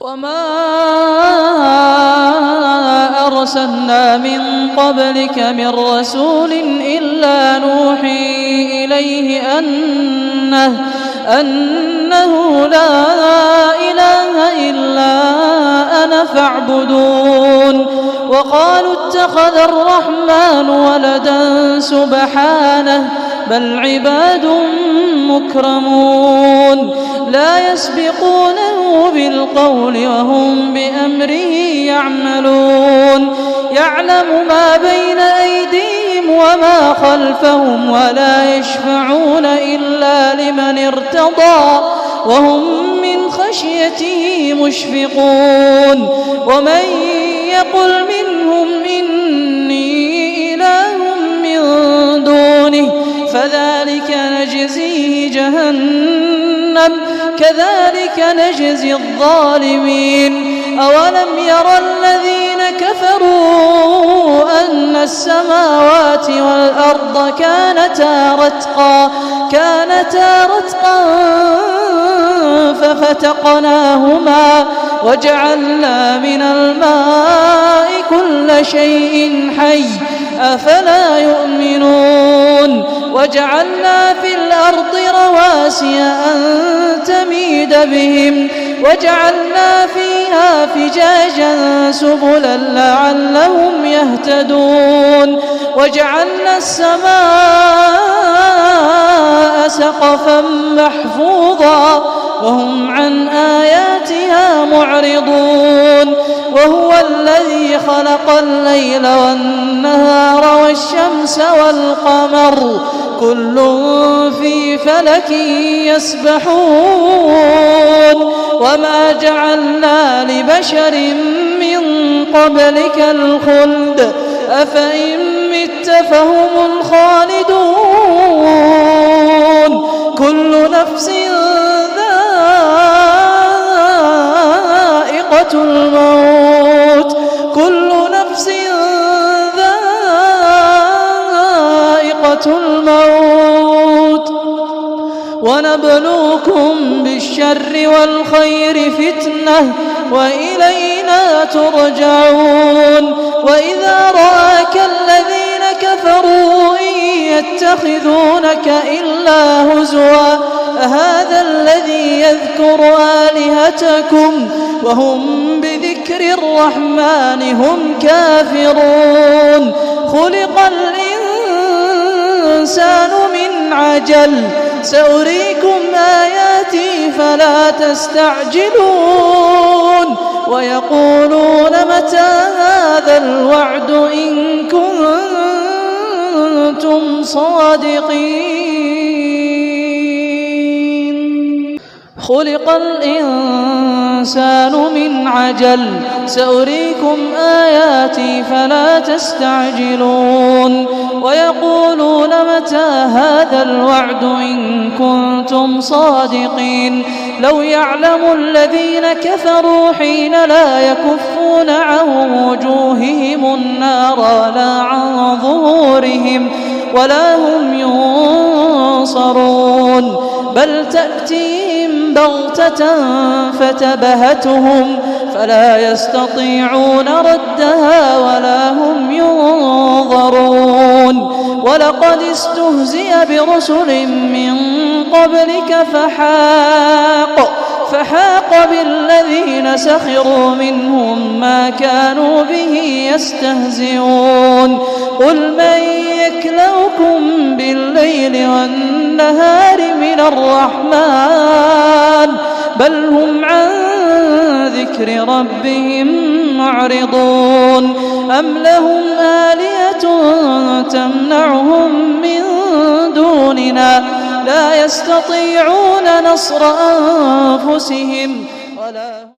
وما أرسلنا من قبلك من رسول إلا نوحي إليه أنه لا إله إلا أنا فاعبدون. وقالوا اتخذ الرحمن ولدا سبحانه بل عباد مكرمون لا يسبقونه بالقول وهم بأمره يعملون. يعلم ما بين أيديهم وما خلفهم ولا يشفعون إلا لمن ارتضى وهم من خشيته مشفقون. ومن يقل منهم إني إله من دونه فذلك نجزيه جهنم كذلك نجزي الظالمين. أولم يرى الذين كفروا أن السماوات والأرض كانتا رتقا ففتقناهما وجعلنا من الماء كل شيء حي أفلا يؤمنون. وجعلنا في الأرض رواسي أن تميد بهم وجعلنا فيها فجاجا سبلا لعلهم يهتدون. وجعلنا السماء سقفا محفوظا وهم عن آياتها معرضون. وهو الذي خلق الليل والنهار والشمس والقمر كل في فلك يسبحون. وما جعلنا لبشر من قبلك الخلد أفإن مت فهم الخالدون. كل نفس ذائقة الموت ونبلوكم بالشر والخير فتنة وإلينا ترجعون. وإذا رآك الذين كفروا إن يتخذونك إلا هزوا أهذا الذي يذكر آلهتكم وهم بذكر الرحمن هم كافرون. خلق الإنسان من عجل سأريكم آياتي فلا تستعجلون. ويقولون متى هذا الوعد إن كنتم صادقين. خلق الإنسان من عجل سأريكم آياتي فلا تستعجلون. ويقولون متى هذا الوعد إن كنتم صادقين. لو يعلم الذين كفروا حين لا يكفون عن وجوههم النار ولا عن ظهورهم ولا هم ينصرون بل تأتيهم بغتة فتبهتهم فلا يستطيعون ردها ولا هم ينظرون. ولقد استهزئ برسل من قبلك فحاق بالذين سخروا منهم ما كانوا به يستهزئون. قل من يكلؤكم بالليل والنهار من الرحمن بل هم عن ذكر ربهم معرضون. أم لهم آلهة تمنعهم من دوننا لا يستطيعون نصر أنفسهم ولا